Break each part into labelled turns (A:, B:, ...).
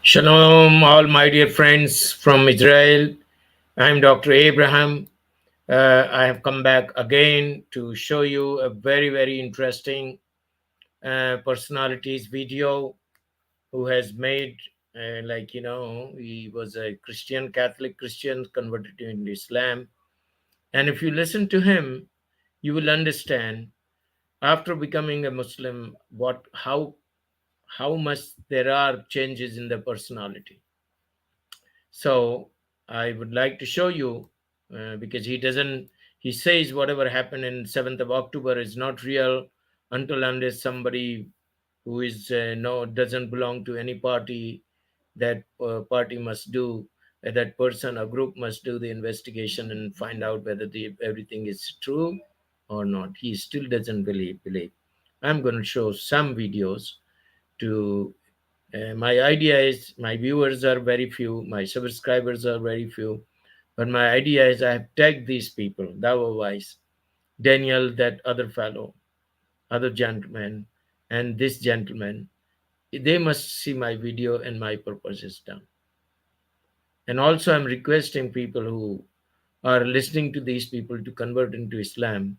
A: Shalom, all my dear friends from Israel. I'm Dr. Abraham. I have come back again to show you a very, very interesting personalities video who has made, he was a Christian, Catholic Christian, converted into Islam. And if you listen to him, you will understand after becoming a Muslim how much there are changes in the personality. So I would like to show you because he says whatever happened in 7th of October is not real until unless somebody who is no doesn't belong to any party, that party must do that person or group must do the investigation and find out whether everything is true or not. He still doesn't believe. I'm going to show some videos to my idea is my viewers are very few, my subscribers are very few, but my idea is I have tagged these people, Dawa Wise, Daniel, that other fellow, other gentleman, and this gentleman. They must see my video and my purpose is done. And also, I'm requesting people who are listening to these people to convert into Islam.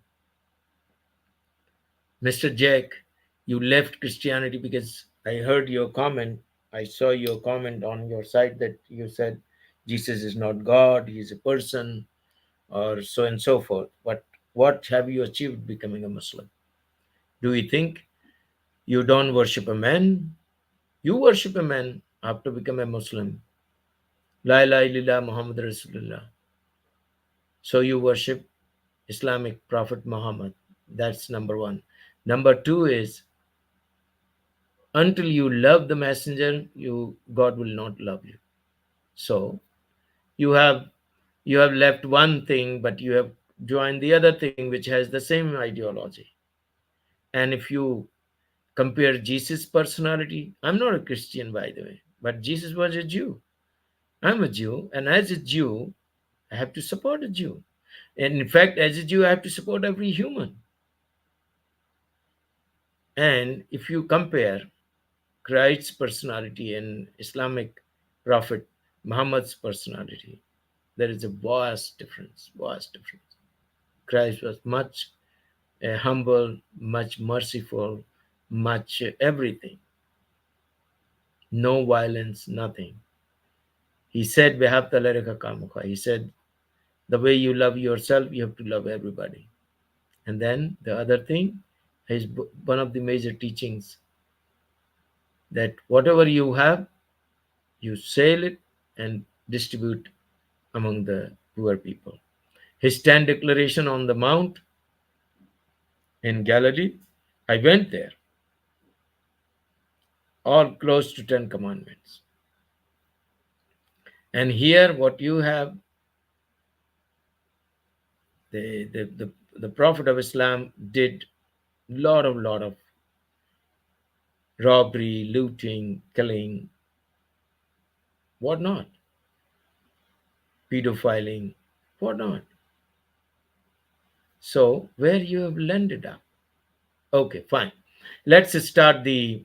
A: Mr. Jack, you left Christianity because I heard your comment. I saw your comment on your site that you said Jesus is not God, he is a person, or so and so forth. But what have you achieved becoming a Muslim? Do you think you don't worship a man? You worship a man after becoming a Muslim. La ilaha illallah Muhammad Rasulullah. So you worship Islamic Prophet Muhammad. That's number one. Number two is until you love the messenger, God will not love you. So you have you have left one thing, but you have joined the other thing which has the same ideology. And if you compare Jesus' personality, I'm not a Christian, by the way, but Jesus was a Jew. I'm a Jew, and as a Jew, I have to support a Jew. And in fact, as a Jew, I have to support every human. And if you compare Christ's personality and Islamic Prophet Muhammad's personality, there is a vast difference. Vast difference. Christ was much humble, much merciful, much everything. No violence, nothing. He said, "Behabta lareka kamuka." He said, the way you love yourself, you have to love everybody. And then the other thing is one of the major teachings that whatever you have, you sell it and distribute among the poor people. His 10 declaration on the mount in Galilee, I went there, all close to 10 commandments. And here what you have, the Prophet of Islam did lot of robbery, looting, killing, whatnot, pedophiling, whatnot. So where you have landed up? Okay, fine. Let's start the.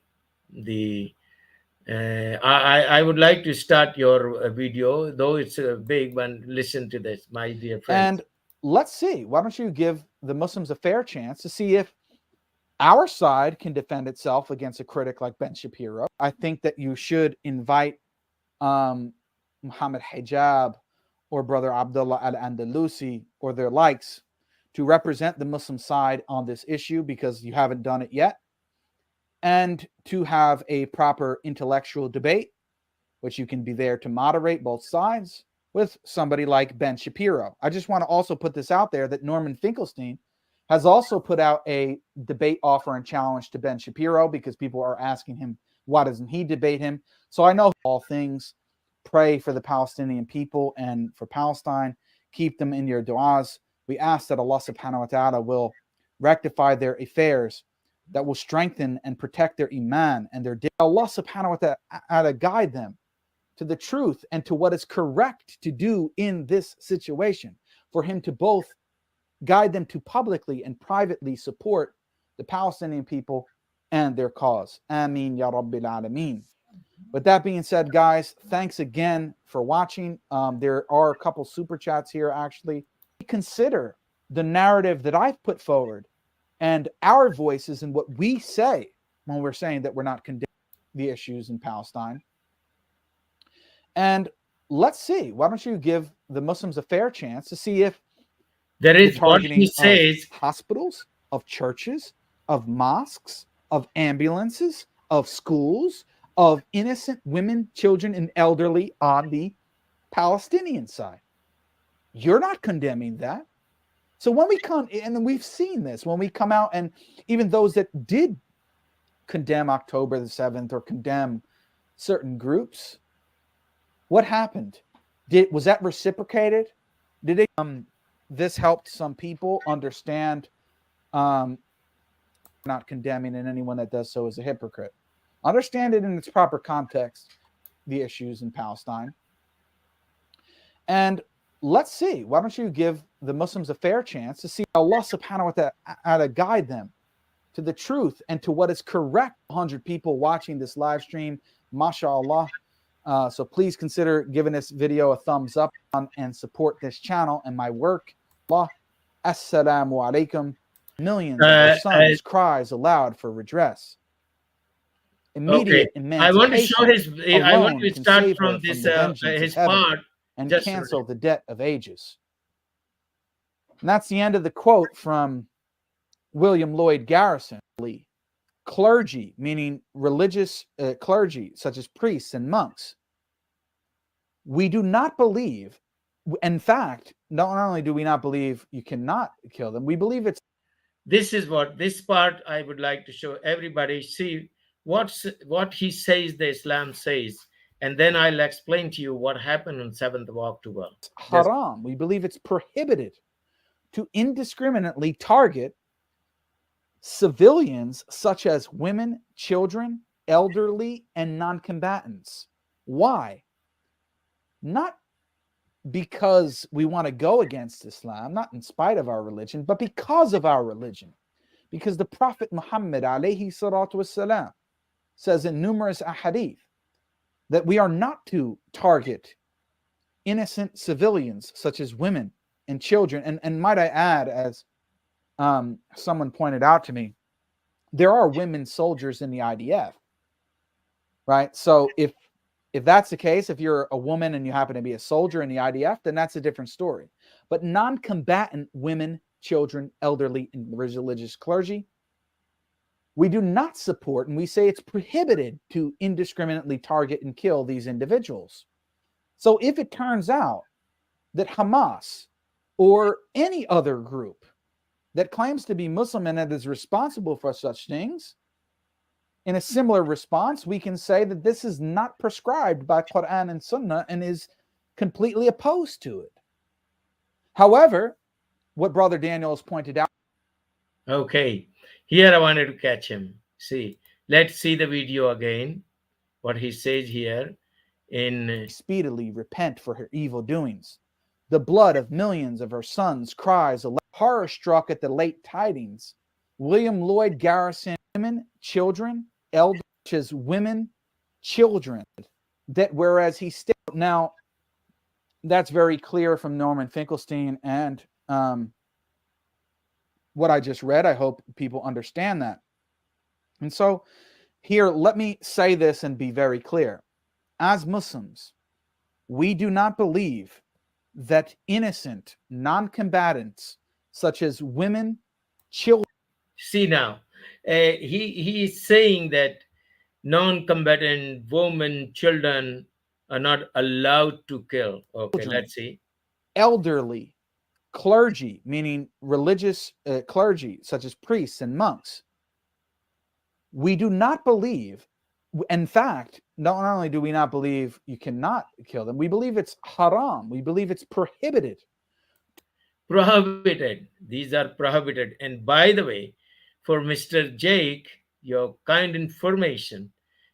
A: I would like to start your video, though it's a big one. Listen to this, my dear friends.
B: And let's see. Why don't you give the Muslims a fair chance to see if our side can defend itself against a critic like Ben Shapiro? I think that you should invite Muhammad Hijab or Brother Abdullah al-Andalusi or their likes to represent the Muslim side on this issue, because you haven't done it yet, and to have a proper intellectual debate, which you can be there to moderate both sides with somebody like Ben Shapiro. I just want to also put this out there that Norman Finkelstein has also put out a debate offer and challenge to Ben Shapiro, because people are asking him, why doesn't he debate him? So I know all things, pray for the Palestinian people and for Palestine, keep them in your du'as. We ask that Allah subhanahu wa ta'ala will rectify their affairs, that will strengthen and protect their iman and their Allah subhanahu wa ta'ala guide them to the truth and to what is correct to do in this situation, for him to both guide them to publicly and privately support the Palestinian people and their cause. Ameen ya Rabbil Alameen. With that being said, guys, thanks again for watching. There are a couple super chats here, actually. Consider the narrative that I've put forward and our voices and what we say when we're saying that we're not condemning the issues in Palestine. And let's see. Why don't you give the Muslims a fair chance to see if
A: There
B: the
A: is what he
B: targeting of
A: says.
B: hospitals, of churches, of mosques, of ambulances, of schools, of innocent women, children, and elderly on the Palestinian side. You're not condemning that. So when we come, and we've seen this, when we come out, and even those that did condemn October the 7th or condemn certain groups, what happened? Was that reciprocated? Did it this helped some people understand not condemning, and anyone that does so is a hypocrite. Understand it in its proper context, the issues in Palestine. And let's see. Why don't you give the Muslims a fair chance to see Allah subhanahu wa ta'ala guide them to the truth and to what is correct. 100 people watching this live stream, mashallah. So please consider giving this video a thumbs up and support this channel and my work. Allah, assalamu alaikum. Millions of their sons cries aloud for redress. Immediate emancipation.
A: I want to show his. I want to start from this his part
B: and cancel the debt of ages. And that's the end of the quote from William Lloyd Garrison. Clergy, meaning religious clergy, such as priests and monks. We do not believe, in fact, not only do we not believe you cannot kill them, we believe it's.
A: This is what, this part I would like to show everybody. See what he says, the Islam says, and then I'll explain to you what happened on 7th of October.
B: Haram. We believe it's prohibited to indiscriminately target civilians such as women, children, elderly, and non-combatants. Why? Not because we want to go against Islam, not in spite of our religion, but because of our religion. Because the Prophet Muhammad alayhi salatu wasalam says in numerous ahadith that we are not to target innocent civilians such as women and children. And might I add, as someone pointed out to me, there are women soldiers in the IDF, right? So if that's the case, if you're a woman and you happen to be a soldier in the IDF, then that's a different story. But non-combatant women, children, elderly, and religious clergy, we do not support, and we say it's prohibited to indiscriminately target and kill these individuals. So if it turns out that Hamas or any other group that claims to be Muslim and that is responsible for such things, in a similar response, we can say that this is not prescribed by Quran and Sunnah and is completely opposed to it. However, what Brother Daniel has pointed out.
A: Okay, here I wanted to catch him. See, let's see the video again. What he says here in
B: speedily repent for her evil doings. The blood of millions of her sons cries aloud. Horror struck at the late tidings. William Lloyd Garrison, women, children, elders, women, children, that whereas he stated, now that's very clear from Norman Finkelstein and what I just read. I hope people understand that. And so here, let me say this and be very clear. As Muslims, we do not believe that innocent non-combatants such as women, children.
A: See now, he is saying that non-combatant women, children are not allowed to kill. Okay,
B: Children,
A: let's see.
B: Elderly, clergy, meaning religious clergy, such as priests and monks. We do not believe, in fact, not only do we not believe you cannot kill them, we believe it's haram. We believe it's prohibited.
A: Prohibited. These are prohibited. And by the way, for Mr. Jake, your kind information,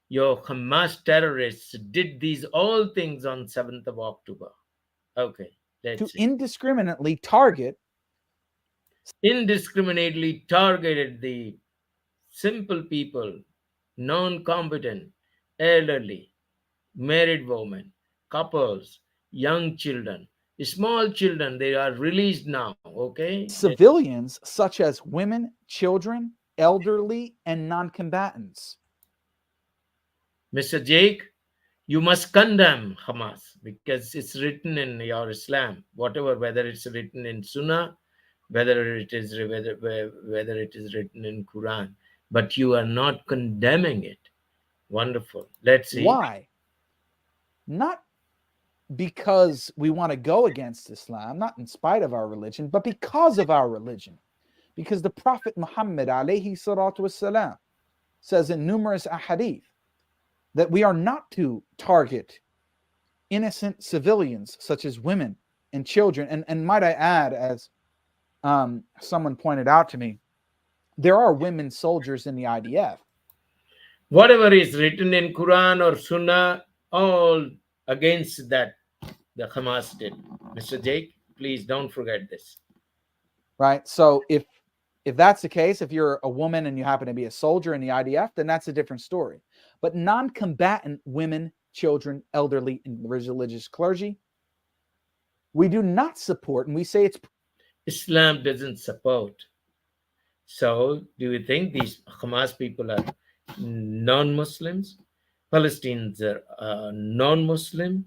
A: your Hamas terrorists did these all things on 7th of October. Okay, let's see.
B: Indiscriminately target.
A: Indiscriminately targeted the simple people, non-combatant, elderly. married women, couples, young children, small children, they are released now, okay?
B: Civilians such as women, children, elderly, and non-combatants.
A: Mr. Jake, you must condemn Hamas because it's written in your Islam, whatever, whether it's written in Sunnah, whether it is written in Quran, but you are not condemning it. Wonderful. Let's see.
B: Why? Not because we want to go against Islam, not in spite of our religion, but because of our religion. Because the Prophet Muhammad alayhi salatu wasalam says in numerous ahadith that we are not to target innocent civilians such as women and children. And might I add, as someone pointed out to me, there are women soldiers in the IDF.
A: Whatever is written in Quran or Sunnah, all against that the Hamas did. Mr. Jake, please don't forget this.
B: Right. So if that's the case, if you're a woman and you happen to be a soldier in the IDF, then that's a different story. But non-combatant women, children, elderly, and religious clergy, we do not support, and we say it's
A: Islam doesn't support. So do you think these Hamas people are non-Muslims? Palestinians are non-Muslim.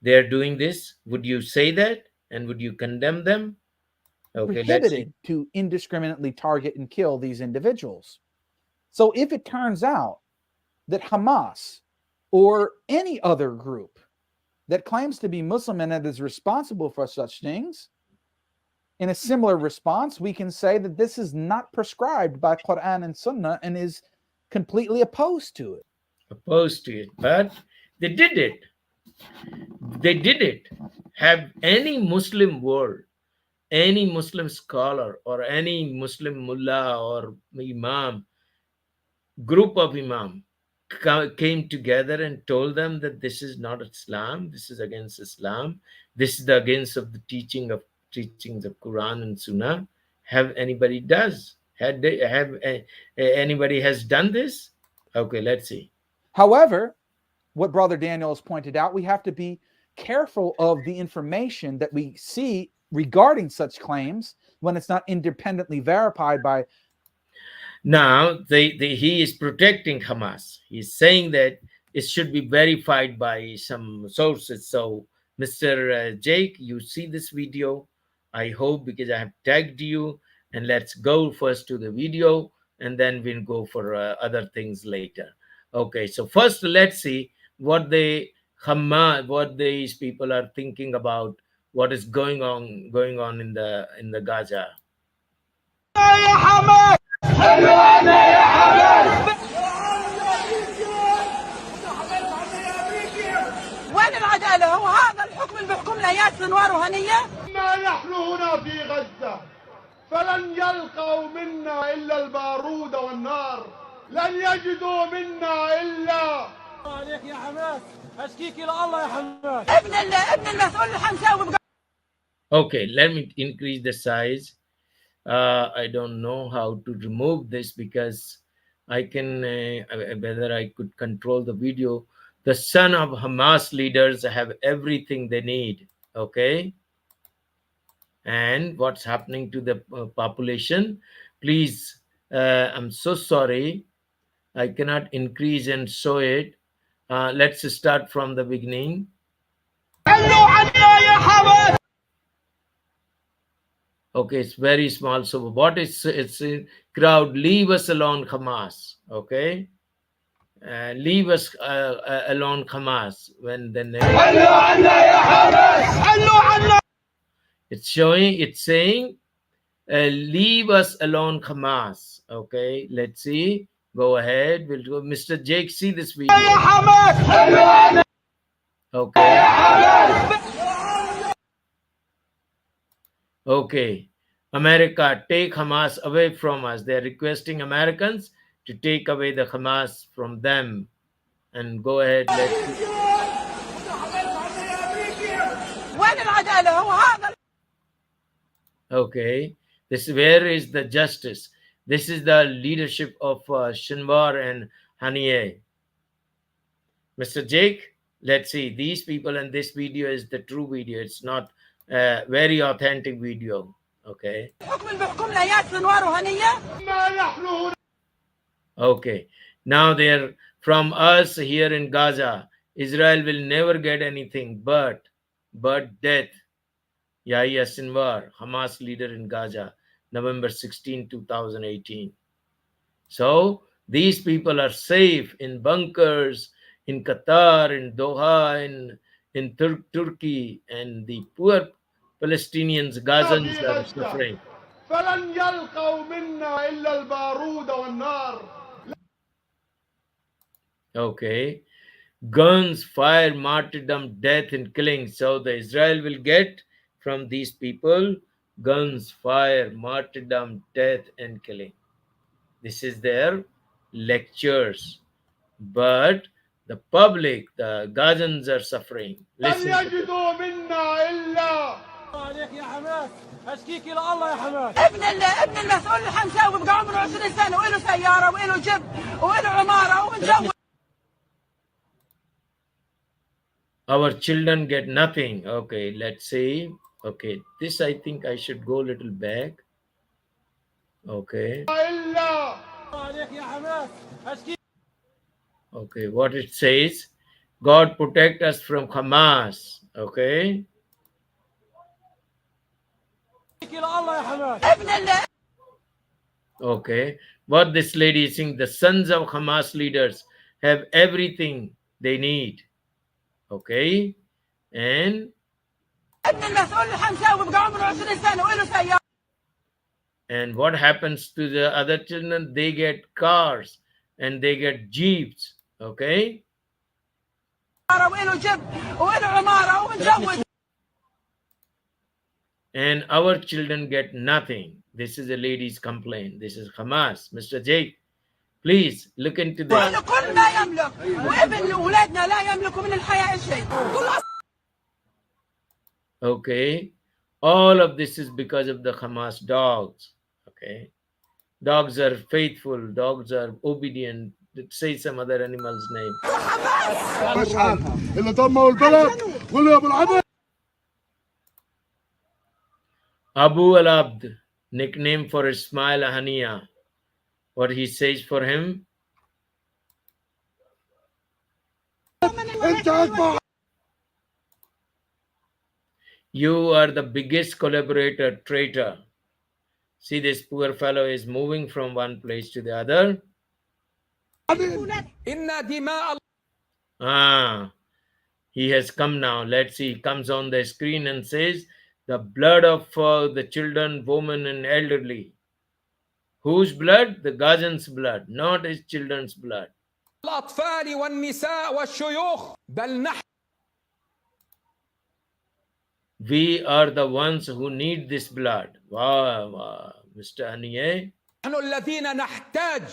A: They are doing this. Would you say that? And would you condemn them? Okay,
B: prohibited to indiscriminately target and kill these individuals. So if it turns out that Hamas or any other group that claims to be Muslim and that is responsible for such things, in a similar response, we can say that this is not prescribed by Quran and Sunnah and is completely opposed to it.
A: Opposed to it, but they did it. They did it. Have any Muslim world, any Muslim scholar, or any Muslim mullah or imam, group of imam, came together and told them that this is not Islam, this is against Islam, this is against of the teachings of Quran and Sunnah? Have anybody does? Anybody has done this? Okay, let's see.
B: However, what Brother Daniel has pointed out, we have to be careful of the information that we see regarding such claims when it's not independently verified by.
A: Now, he is protecting Hamas. He's saying that it should be verified by some sources. So, Mr. Jake, you see this video, I hope, because I have tagged you. And let's go first to the video, and then we'll go for other things later. Okay, so first let's see what these people are thinking about what is going on in the Gaza.
C: وين العدالة؟ هو هذا الحكم اللي بيحكمنا اياه سنوار وهنية؟
D: ما نحن هنا في غزة فلن يلقوا منا إلا البارود والنار، لن يجدوا منا إلا عليك يا حماس، أشكيك إلى الله يا حماس.
C: ابن المسؤول اللي حنساوي.
A: Okay, let me increase the size. I don't know how to remove this because I can whether I could control the video. The son of Hamas leaders have everything they need. Okay. And what's happening to the population? Please, I'm so sorry. I cannot increase and show it. Let's start from the beginning. Okay, it's very small. So what is it's a crowd? Leave us alone, Hamas. Okay, leave us alone, Hamas. When the it's saying, leave us alone, Hamas. Okay, let's see. Go ahead. We'll go. Mr. Jake, see this video. Okay. Okay. America, take Hamas away from us. They're requesting Americans to take away the Hamas from them. And go ahead. Okay. Where is the justice? This is the leadership of Shinwar and Haniyeh. Mr. Jake, Let's see these people, and this video is the true video. It's not very authentic video. Okay. Okay. Now they're from us here in Gaza. Israel will never get anything but death. Yahya Sinwar, Hamas leader in Gaza, November 16, 2018. So these people are safe in bunkers in Qatar, in Doha, in Turkey, and the poor Palestinians, Gazans are suffering.
D: فلن يلقوا منا إلا البارود والنار.
A: Okay. Guns, fire, martyrdom, death, and killing. So the Israel will get from these people guns, fire, martyrdom, death, and killing. This is their lectures. But the public, the Gazans are suffering.
D: لن يجدوا منا إلا عليك يا حماس، أشكيك إلى الله يا حماس.
C: ابن المسؤول الحمشاوي بقى عمره 20 سنة وله سيارة وله جب وله عمارة ومتجوز.
A: Our children get nothing. Okay, let's see. Okay, this I think I should go a little back. Okay. Okay, what it says, God protect us from Hamas. Okay. Okay, what this lady is saying, the sons of Hamas leaders have everything they need. Okay, and what happens to the other children? They get cars and they get jeeps. Okay. And our children get nothing. This is a lady's complaint. This is Hamas. Mr. Jake, please look into this. Okay. All of this is because of the Hamas dogs. Okay. Dogs are faithful. Dogs are obedient. Say some other animal's name. Abu al-Abd, nickname for Ismail Hania. What he says for him? You are the biggest collaborator, traitor. See, this poor fellow is moving from one place to the other. He has come now. Let's see. He comes on the screen and says, the blood of the children, women, and elderly. Whose blood? The Gazans' blood, not his children's blood. We are the ones who need this blood. Wow, wow. Mr. Haniye.
E: نحن الذين نحتاج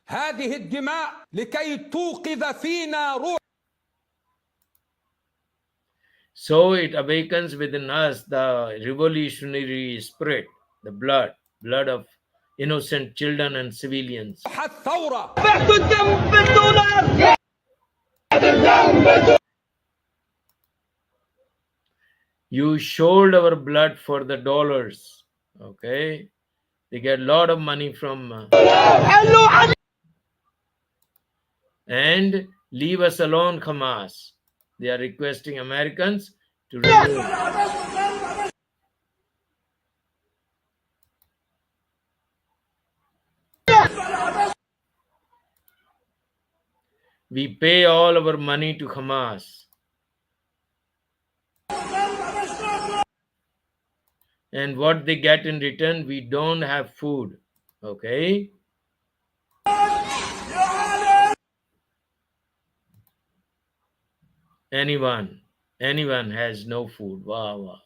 E: هذه الدماء لكي توقظ فينا روح.
A: So it awakens within us the revolutionary spirit, the blood of innocent children and civilians. You showed our blood for the dollars. Okay. They get a lot of money from and leave us alone, Hamas. They are requesting Americans to remove. We pay all our money to Hamas. And what they get in return, we don't have food. Okay? Anyone has no food. Wow, wow.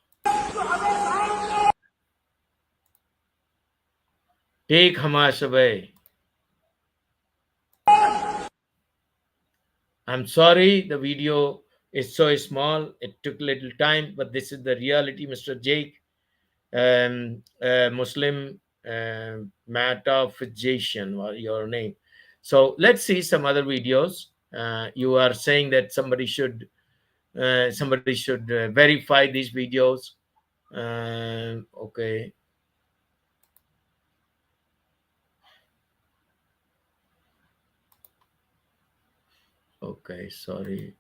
A: Take Hamas away. I'm sorry, the video is so small. It took a little time, but this is the reality, Mr. Jake. Muslim Metaphysician, your name. So let's see some other videos. You are saying that somebody should Somebody should verify these videos. Okay. Okay, sorry.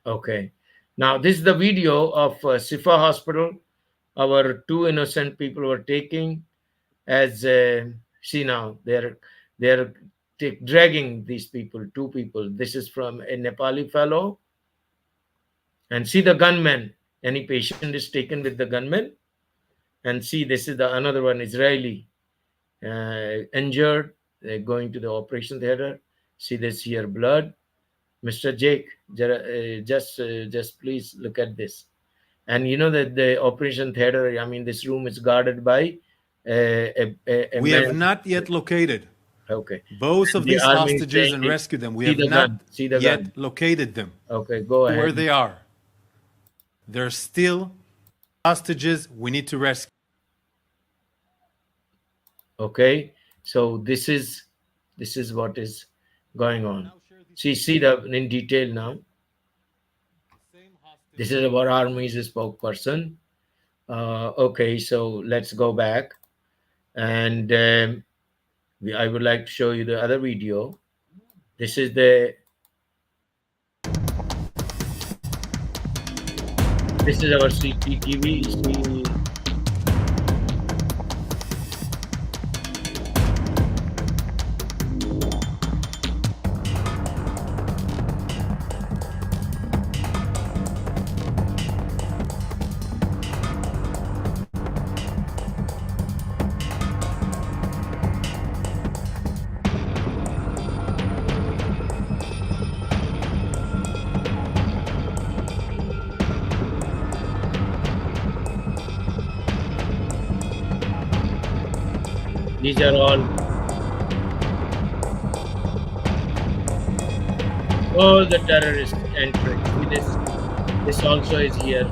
A: Okay. Now this is the video of Sifa Hospital. Our two innocent people were taking as see now they're dragging these people, two people. This is from a Nepali fellow, and see the gunman. Any patient is taken with the gunman, and see this is the another one, Israeli, injured. They're going to the operation theater. See this here, blood. Mr. Jake, just please look at this. And you know that the operation theater, I mean, this room is guarded by a
F: We
A: man.
F: have not yet located
A: Okay.
F: both of
A: The
F: these
A: army is
F: hostages
A: saying
F: and
A: it.
F: rescued them. We
A: See
F: have
A: the
F: not
A: gun. See the
F: yet
A: gun.
F: located them.
A: Okay, go ahead.
F: Where they are. They're still hostages we need to rescue.
A: Okay, so this is what is going on. See the in detail now. This is our army's spokesperson. Okay, so let's go back, and I would like to show you the other video. This is our CCTV. See, these are all the terrorists entering. See this also is here.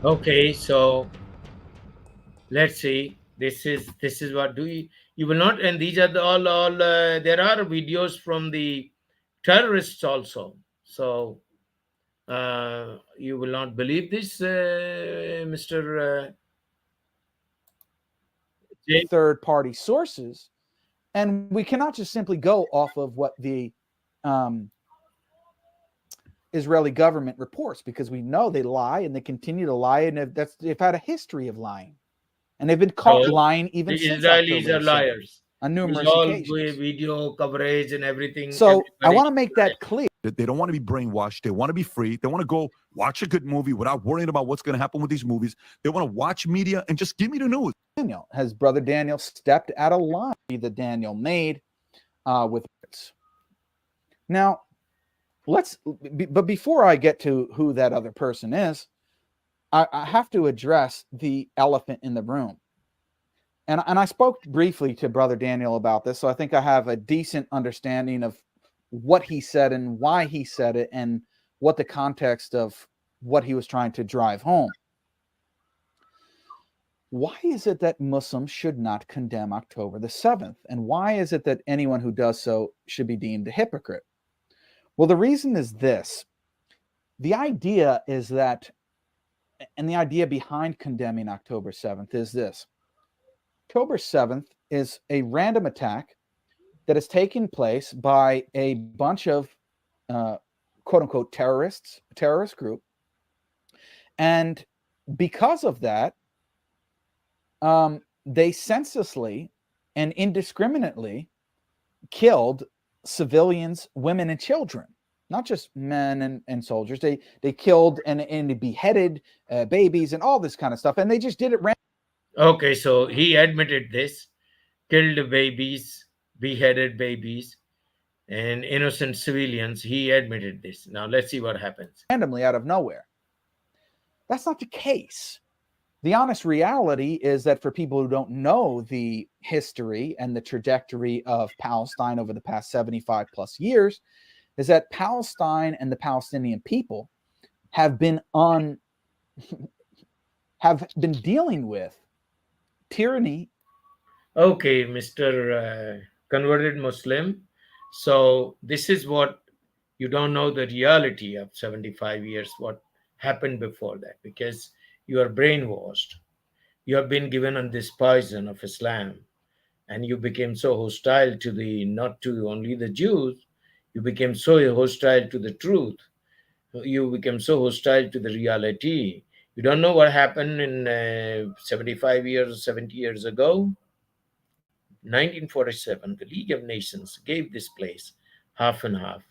A: Okay, so let's see. This is what do you will not, and these are the all there are videos from the terrorists also. So you will not believe this, Mr. Jay.
B: Third-party sources, and we cannot just simply go off of what the Israeli government reports, because we know they lie and they continue to lie, and they've had a history of lying, and they've been caught lying even
A: The
B: since
A: Israelis
B: October
A: are
B: 7th,
A: liars.
B: on
A: It's
B: numerous
A: all
B: occasions.
A: video coverage and everything.
B: So I
A: Everybody-
B: want to make that clear.
G: They don't want to be brainwashed. They want to be free. They want to go watch a good movie without worrying about what's going to happen with these movies. They want to watch media and just give me the news.
B: Daniel, has Brother Daniel stepped out of line that Daniel made with it? Now, but before I get to who that other person is, I have to address the elephant in the room. And I spoke briefly to Brother Daniel about this, so I think I have a decent understanding of what he said and why he said it and what the context of what he was trying to drive home. Why is it that Muslims should not condemn October the 7th? And why is it that anyone who does so should be deemed a hypocrite? Well, the reason is this. The idea is that, and the idea behind condemning October 7th is this. October 7th is a random attack that has taken place by a bunch of quote unquote terrorist group. And because of that, they senselessly and indiscriminately killed civilians, women, and children, not just men and soldiers. They killed and they beheaded babies and all this kind of stuff. And they just did it randomly.
A: Okay, so he admitted this, killed babies, beheaded babies, and innocent civilians. He admitted this. Now let's see what happens.
B: Randomly out of nowhere. That's not the case. The honest reality is that for people who don't know the history and the trajectory of Palestine over the past 75 plus years, is that Palestine and the Palestinian people have been dealing with tyranny.
A: Okay, Mr. Converted Muslim. So this is what you don't know, the reality of 75 years, what happened before that, because you are brainwashed. You have been given on this poison of Islam, and you became so hostile to the, not to only the Jews, you became so hostile to the truth. You became so hostile to the reality. You don't know what happened in 75 years, 70 years ago. 1947, the League of Nations gave this place half and half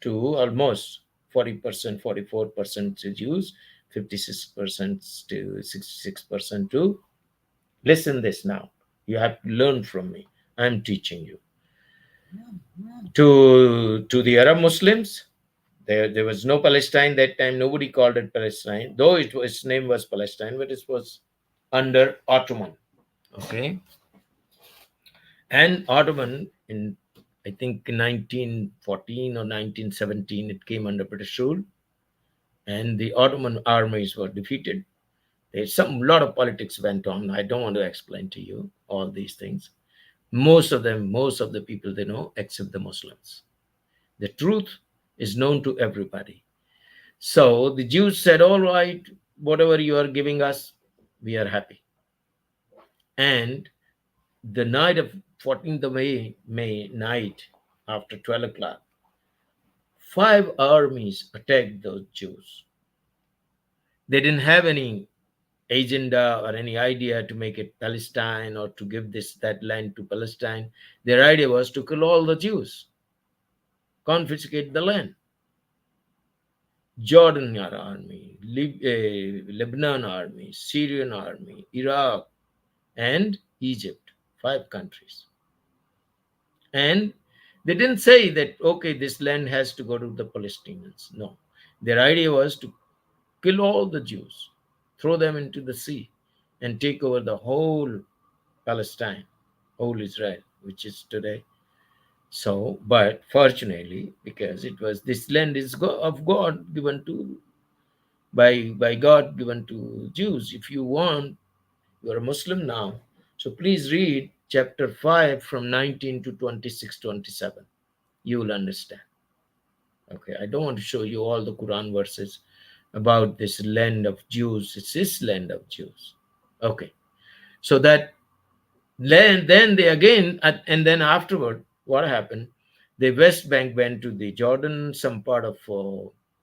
A: to almost 40%, 44% to Jews, 56% to 66% to. Listen this now. You have to learn from me. I'm teaching you. To the Arab Muslims, there was no Palestine that time. Nobody called it Palestine, though its name was Palestine, but it was under Ottoman. Okay. And Ottoman in, I think, 1914 or 1917, it came under British rule, and the Ottoman armies were defeated. There's some lot of politics went on. I don't want to explain to you all these things. Most of the people they know, except the Muslims. The truth is known to everybody. So the Jews said, all right, whatever you are giving us, we are happy. And the night of 14th of May night, after 12 o'clock, 5 armies attacked those Jews. They didn't have any agenda or any idea to make it Palestine or to give that land to Palestine. Their idea was to kill all the Jews, confiscate the land. Jordan army, Lebanon army, Syrian army, Iraq, and Egypt, 5 countries. And they didn't say that, okay, this land has to go to the Palestinians. No. Their idea was to kill all the Jews, throw them into the sea, and take over the whole Palestine, whole Israel, which is today. So, but fortunately, because it was, this land is of God, given to, by God, given to Jews. If you want, you are a Muslim now. So please read chapter 5 from 19 to 26, 27. You will understand. Okay, I don't want to show you all the Quran verses about this land of Jews. It's this land of Jews. Okay, so that land, then they again, and then afterward, what happened? The West Bank went to the Jordan, some part of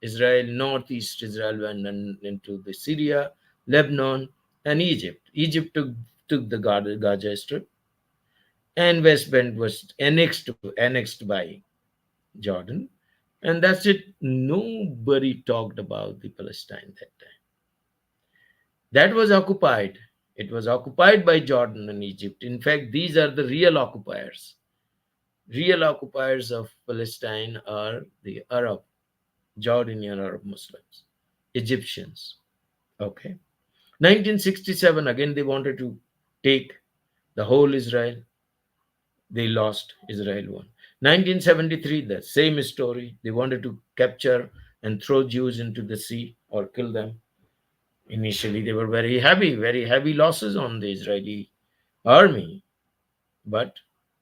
A: Israel, northeast Israel went into the Syria, Lebanon, and Egypt. Egypt took the Gaza Strip, and West Bank was annexed by Jordan, and that's it. Nobody talked about the Palestine that time. That was occupied. It was occupied by Jordan and Egypt. In fact, these are the real occupiers. Real occupiers of Palestine are the Arab, Jordanian Arab Muslims, Egyptians. Okay. 1967, again, they wanted to take the whole Israel. They lost. Israel won. 1973, the same story. They wanted to capture and throw Jews into the sea or kill them. Initially, they were very heavy losses on the Israeli army, but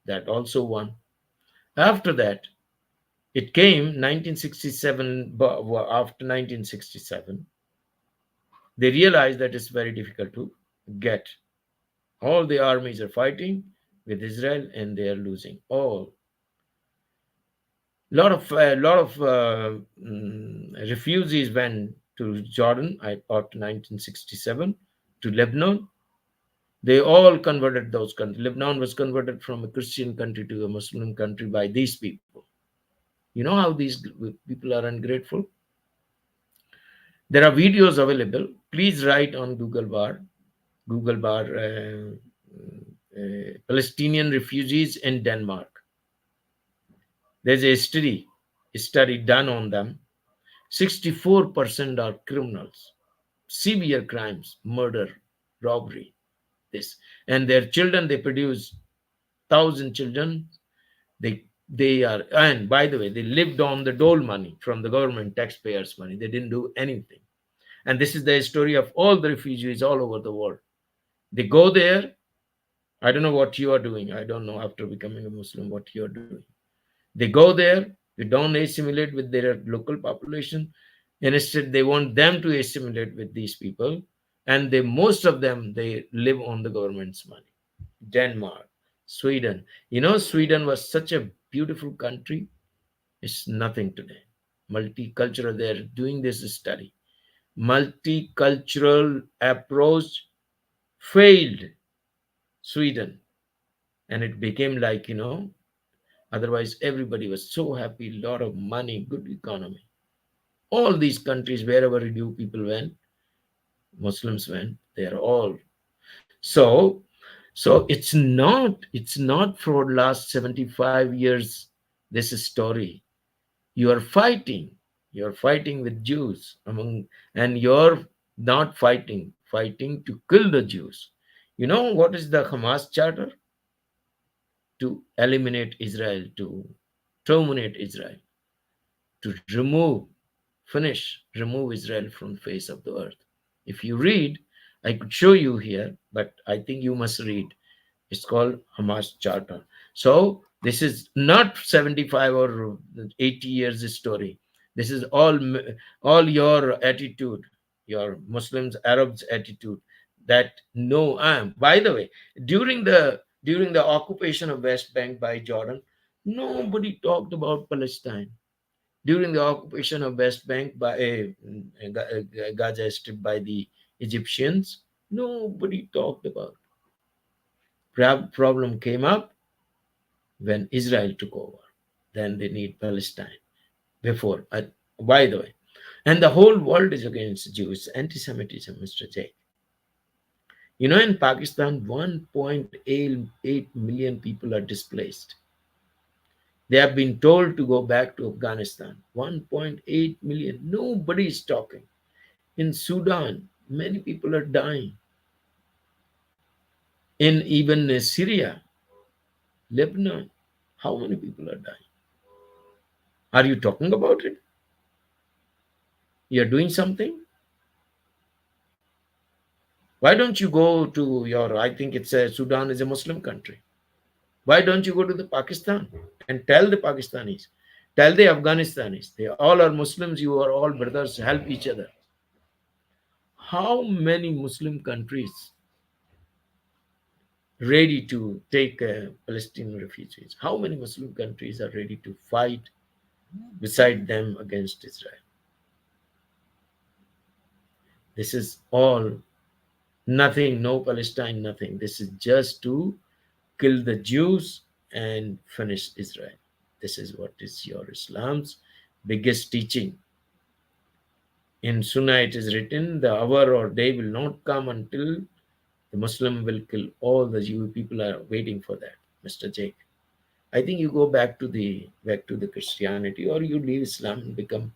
A: that also won. After that, it came 1967. After 1967, they realized that it's very difficult to get. All the armies are fighting with Israel, and they are losing all. Lot of refugees went to Jordan after 1967, to Lebanon. They all converted those countries. Lebanon was converted from a Christian country to a Muslim country by these people. You know how these people are ungrateful? There are videos available. Please write on Google bar, Palestinian refugees in Denmark. There's a study done on them. 64% are criminals, severe crimes, murder, robbery, this. And their children, they produce 1,000 children. They are, and by the way, they lived on the dole money from the government, taxpayers' money. They didn't do anything. And this is the story of all the refugees all over the world. They go there. I don't know what you are doing. I don't know after becoming a Muslim what you are doing. They go there, they don't assimilate with their local population. Instead, they want them to assimilate with these people. And most of them, they live on the government's money. Denmark, Sweden. Sweden was such a beautiful country. It's nothing today. Multicultural, they're doing this study. Multicultural approach failed Sweden. And it became like, otherwise everybody was so happy, lot of money, good economy. All these countries, wherever people went, Muslims went, they are all. So it's not for last 75 years, this story. You're fighting with Jews and you're not fighting to kill the Jews. You know what is the Hamas charter? To eliminate Israel, to terminate Israel, to remove Israel from the face of the earth. If you read, I could show you here, but I think you must read. It's called Hamas Charter. So this is not 75 or 80 years story. This is all your attitude, your Muslims, Arabs attitude. That no, by the way, during the occupation of West Bank by Jordan, nobody talked about Palestine. During the occupation of West Bank by Gaza Strip by the Egyptians, nobody talked about. Problem came up when Israel took over. Then they need Palestine. Before, by the way, and the whole world is against Jews. Anti-Semitism, Mr. J. In Pakistan, 1.8 million people are displaced. They have been told to go back to Afghanistan. 1.8 million. Nobody is talking. In Sudan, many people are dying. In even Syria, Lebanon, how many people are dying? Are you talking about it? You're doing something? Why don't you go to I think Sudan is a Muslim country. Why don't you go to the Pakistan and tell the Pakistanis, tell the Afghanistanis, they all are Muslims, you are all brothers, help each other. How many Muslim countries ready to take Palestinian refugees? How many Muslim countries are ready to fight beside them against Israel? This is all nothing, no Palestine, nothing. This is just to kill the Jews and finish Israel. This is what is your Islam's biggest teaching. In Sunnah it is written, the hour or day will not come until the Muslim will kill all the Jew people. Are waiting for that, Mr. Jake. I think you go back to the Christianity, or you leave Islam and become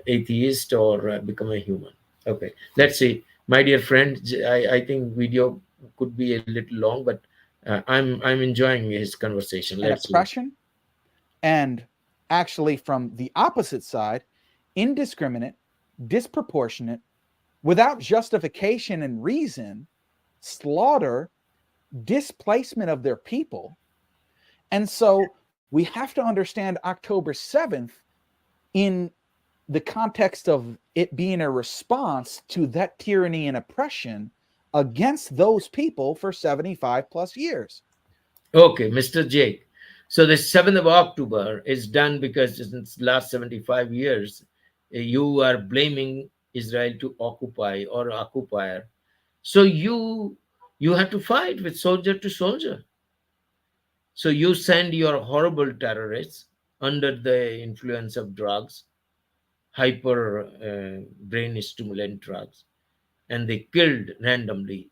A: atheist, or become a human. Okay, let's see. My dear friend, I think video could be a little long, but I'm enjoying his conversation. Let's
B: expression. And actually, from the opposite side, indiscriminate, disproportionate, without justification and reason, slaughter, displacement of their people. And so we have to understand October 7th in the context of it being a response to that tyranny and oppression against those people for 75 plus years.
A: Okay, Mr. Jake. So the 7th of October is done because since last 75 years, you are blaming Israel to occupy or occupier. So you have to fight with soldier to soldier. So you send your horrible terrorists under the influence of drugs, hyper brain stimulant drugs, and they killed randomly,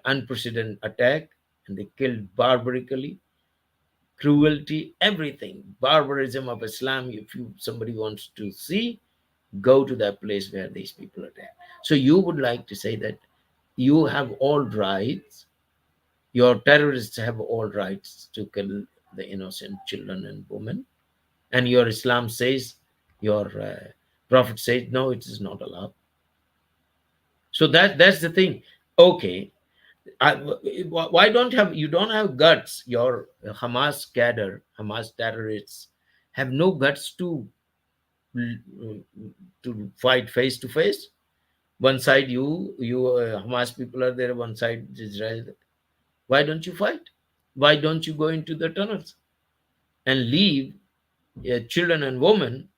A: unprecedented attack, and they killed barbarically cruelty, everything, barbarism of Islam. If somebody wants to see, go to that place where these people are there. So you would like to say that you have all rights, your terrorists have all rights to kill the innocent children and women, and your Islam says, your prophet says, no, it is not allowed. So that's the thing. Okay, I, why you don't have guts? Your Hamas cadre, Hamas terrorists have no guts to fight face to face. One side you Hamas people are there, one side Israel. Why don't you fight? Why don't you go into the tunnels and leave children and women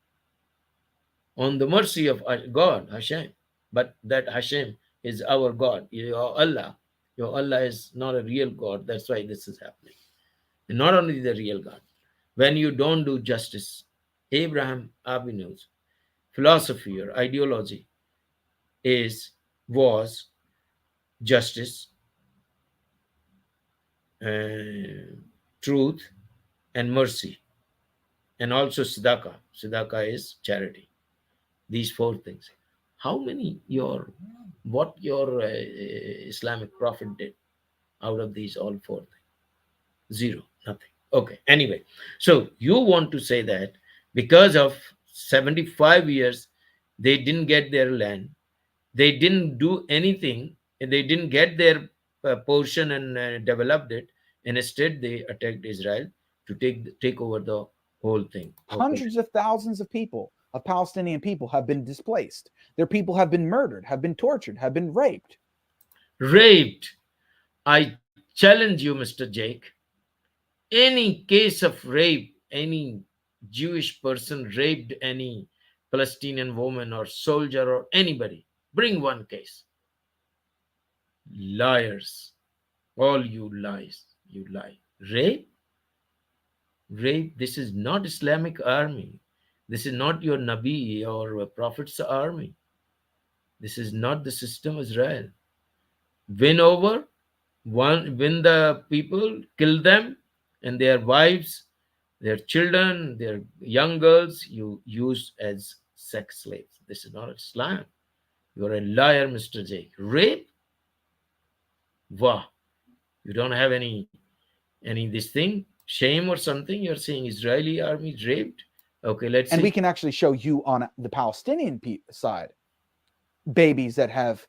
A: on the mercy of God, Hashem? But that Hashem is our God, your Allah. Your Allah is not a real God. That's why this is happening. And not only the real God. When you don't do justice, Abraham Abinu's philosophy or ideology was justice, truth, and mercy, and also tzedakah. Tzedakah is charity. These four things. How many what your Islamic prophet did out of these all four things? Zero, nothing. Okay. Anyway, so you want to say that because of 75 years, they didn't get their land, they didn't do anything, and they didn't get their portion and developed it, and instead they attacked Israel to take over the whole thing. Okay.
B: Hundreds of thousands of people, of Palestinian people, have been displaced. Their people have been murdered, have been tortured, have been raped.
A: Raped. I challenge you, Mr. Jake. Any case of rape, any Jewish person raped any Palestinian woman or soldier or anybody, bring one case. Liars. All you lies. You lie. Rape? Rape. This is not Islamic army. This is not your Nabi or Prophet's army. This is not the system of Israel. Win over, win the people, kill them and their wives, their children, their young girls, you use as sex slaves. This is not Islam. You're a liar, Mr. Jake. Rape? Wow. You don't have any this thing, shame or something. You're saying Israeli army raped. Okay, let's
B: and
A: see.
B: we can actually show you on the Palestinian side babies that have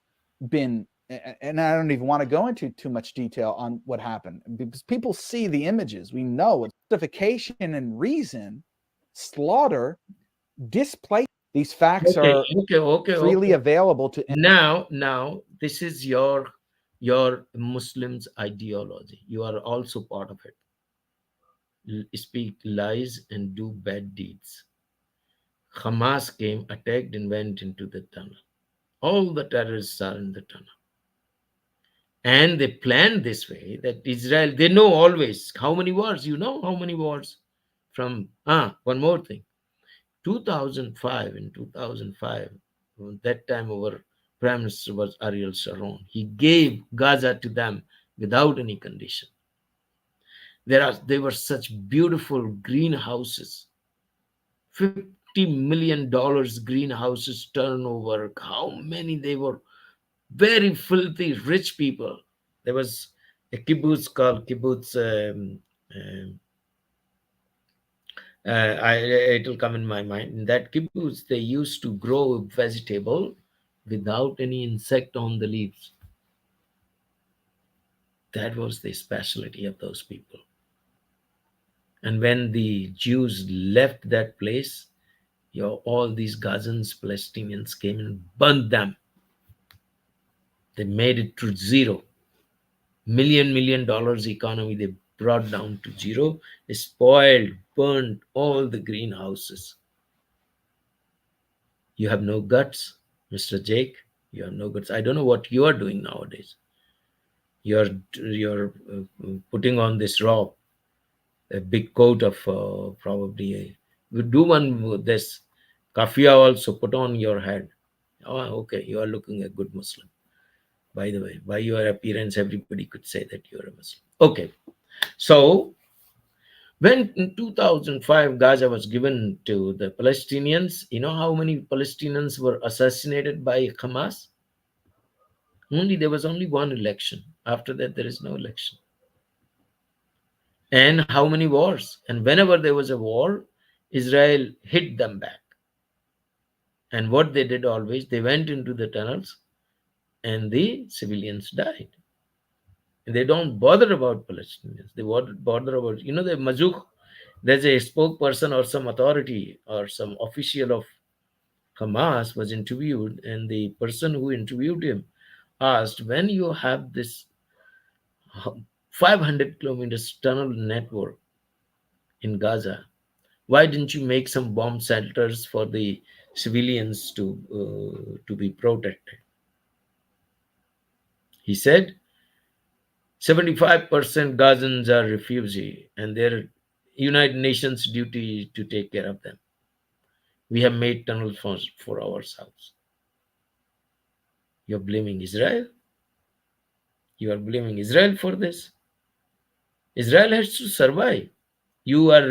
B: been, and I don't even want to go into too much detail on what happened because people see the images. We know it's justification and reason, slaughter, displacement. These facts are freely available to.
A: Now this is your Muslims ideology. You are also part of it. Speak lies and do bad deeds. Hamas came, attacked, and went into the tunnel. All the terrorists are in the tunnel. And they planned this way that Israel, they know always how many wars. You know how many wars from, one more thing. 2005, in 2005, that time our Prime Minister was Ariel Sharon. He gave Gaza to them without any condition. There were such beautiful greenhouses, $50 million greenhouses turnover. How many they were? Very filthy, rich people. There was a kibbutz called Kibbutz. It will come in my mind. In that kibbutz, they used to grow vegetable without any insect on the leaves. That was the specialty of those people. And when the Jews left that place, all these Gazans, Palestinians came and burned them. They made it to zero. $1 million economy they brought down to zero. They spoiled, burned all the greenhouses. You have no guts, Mr. Jake. You have no guts. I don't know what you are doing nowadays. You're putting on this robe, a big coat of probably. You do one with this. Kafia also put on your head. Oh, okay. You are looking a good Muslim. By the way, by your appearance, everybody could say that you're a Muslim. Okay. So When in 2005 Gaza was given to the Palestinians, you know how many Palestinians were assassinated by Hamas? There was only one election. After that, there is no election. And how many wars? And whenever there was a war, Israel hit them back. And what they did always, they went into the tunnels and the civilians died. And they don't bother about Palestinians. They bother about, the Mazouk, there's a spokesperson or some authority or some official of Hamas was interviewed, and the person who interviewed him asked, when you have this 500 kilometers tunnel network in Gaza, why didn't you make some bomb shelters for the civilians to be protected? He said 75% Gazans are refugees, and their United Nations duty to take care of them. We have made tunnels for ourselves. You're blaming Israel? You are blaming Israel for this? Israel has to survive. Your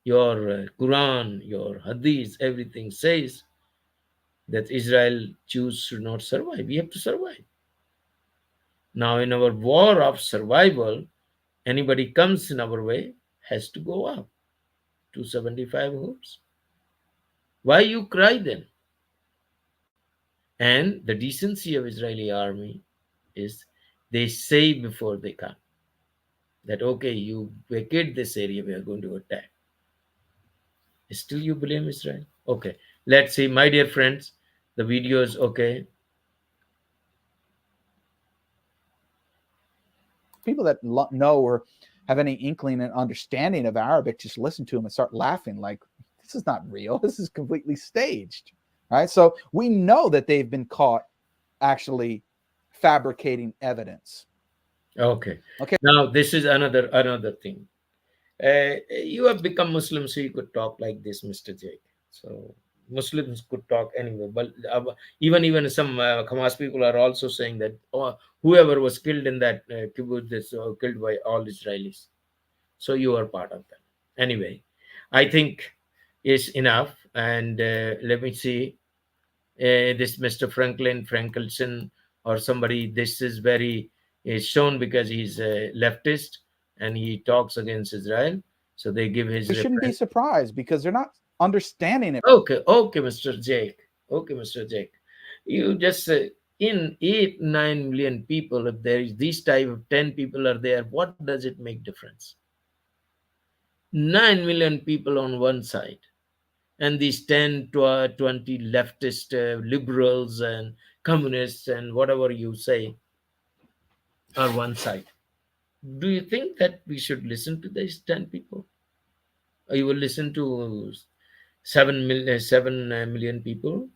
A: Quran, your Hadith, everything says that Israel Jews should not survive. We have to survive. Now, in our war of survival, anybody comes in our way has to go up to 75 hoods. Why you cry then? And the decency of Israeli army is they say before they come that, okay, you vacate this area, we are going to attack. Still you blame Israel? Okay, let's see. My dear friends, the video is okay.
B: People that know or have any inkling and understanding of Arabic just listen to him and start laughing like, this is not real. This is completely staged. Right? So we know that they've been caught actually fabricating evidence.
A: Okay.
B: Okay.
A: Now this is another thing. You have become Muslim, so you could talk like this, Mr. Jake. So Muslims could talk anyway, but even some Hamas people are also saying that whoever was killed in that kibbutz is killed by all Israelis. So you are part of that. Anyway, I think is enough. And let me see. This Mr. Frankelson or somebody, this is very is shown because he's a leftist and he talks against Israel. So they give his.
B: We shouldn't be surprised because they're not understanding it.
A: Okay, Mr. Jake. Okay, Mr. Jake. You just in 8-9 million people, if there is this type of 10 people are there, what does it make difference? 9 million people on one side, and these 10 to 20 leftist liberals and communists and whatever you say are one side. Do you think that we should listen to these 10 people? Or you will listen to 7 million people?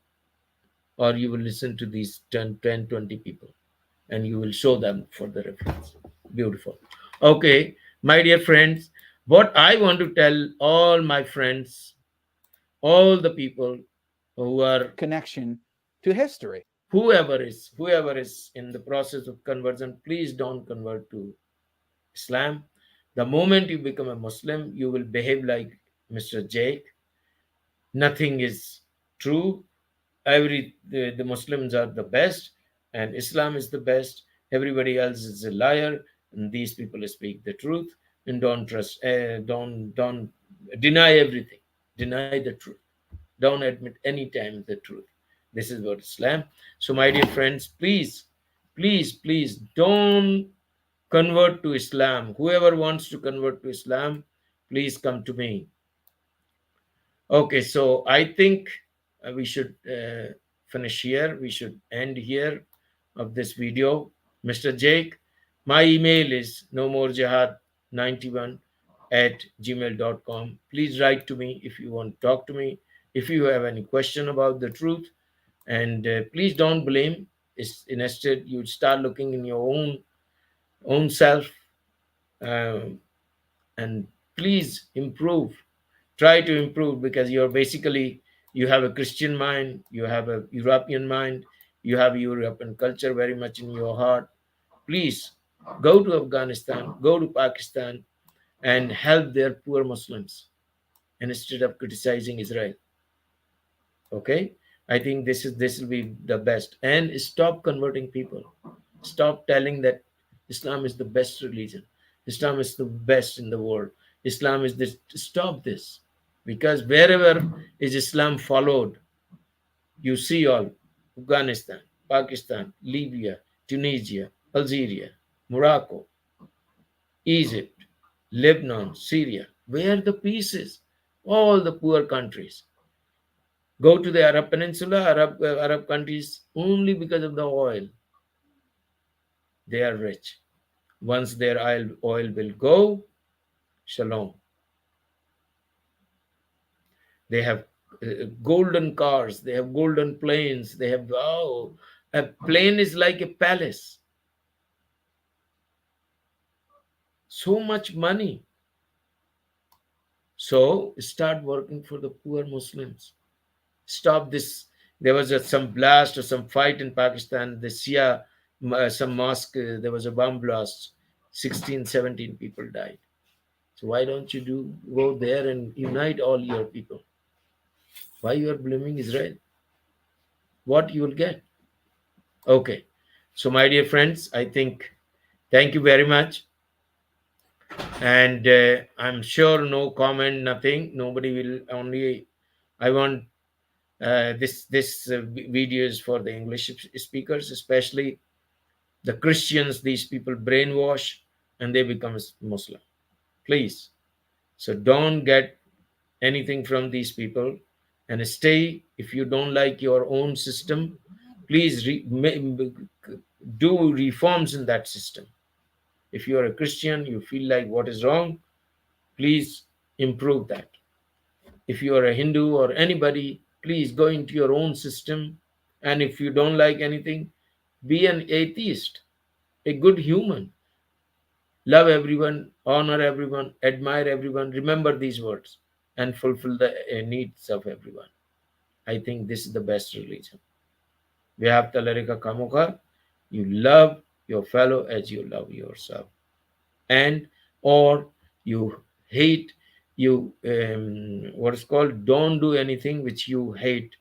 A: Or you will listen to these 10, 20 people and you will show them for the reference. Beautiful. Okay, my dear friends, what I want to tell all my friends, all the people who are
B: connection to history.
A: Whoever is in the process of conversion, please don't convert to Islam. The moment you become a Muslim, you will behave like Mr. Jake. Nothing is true. The Muslims are the best, and Islam is the best. Everybody else is a liar, and these people speak the truth. And don't trust. Don't deny everything. Deny the truth. Don't admit any time the truth. This is what Islam. So, my dear friends, please don't convert to Islam. Whoever wants to convert to Islam, please come to me. Okay, so I think we should finish here. We should end here of this video. Mr. Jake, my email is nomorejihad91@gmail.com. Please write to me if you want to talk to me, if you have any question about the truth. And please don't blame. Instead, you start looking in your own self, and please improve. Try to improve, because you have a Christian mind, you have a European mind, you have European culture very much in your heart. Please go to Afghanistan, go to Pakistan, and help their poor Muslims instead of criticizing Israel. Okay, I think this will be the best. And stop converting people. Stop telling that Islam is the best religion. Islam is the best in the world. Islam is this. Stop this, because wherever is Islam followed, you see all Afghanistan, Pakistan, Libya, Tunisia, Algeria, Morocco, Egypt, Lebanon, Syria, where the peace is. All the poor countries. Go to the Arab Peninsula, Arab countries, only because of the oil. They are rich. Once their oil will go, shalom. They have golden cars, they have golden planes, they have, oh, a plane is like a palace. So much money. So start working for the poor Muslims. Stop this. There was some blast or some fight in Pakistan, the Shia, some mosque, there was a bomb blast. 16, 17 people died. So why don't you go there and unite all your people? Why you are blaming Israel? What you will get? Okay. So my dear friends, I think, thank you very much. And I'm sure no comment, nothing. Nobody will, only I want this video is for the English speakers, especially the Christians. These people brainwash and they become Muslim. Please. So don't get anything from these people and stay. If you don't like your own system, please do reforms in that system. If you are a Christian, you feel like what is wrong, please improve that. If you are a Hindu or anybody, please go into your own system. And if you don't like anything, be an atheist, a good human. Love everyone, honor everyone, admire everyone. Remember these words and fulfill the needs of everyone. I think this is the best religion. Vyaptalarika kamuka, you love your fellow as you love yourself. And or you hate, you what is called, don't do anything which you hate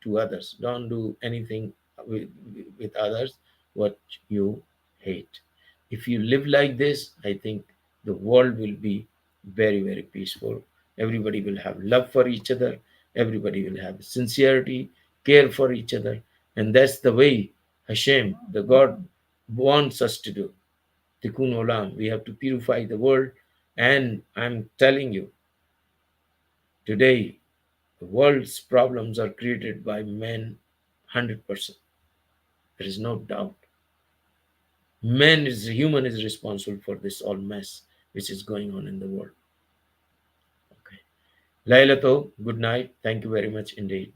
A: to others. Don't do anything with others what you hate. If you live like this, I think the world will be very, very peaceful. Everybody will have love for each other. Everybody will have sincerity, care for each other. And that's the way Hashem, the God, wants us to do. Tikkun Olam. We have to purify the world. And I'm telling you, today, the world's problems are created by men 100%. There is no doubt. Human is responsible for this all mess which is going on in the world. Okay. Lailato, good night. Thank you very much indeed.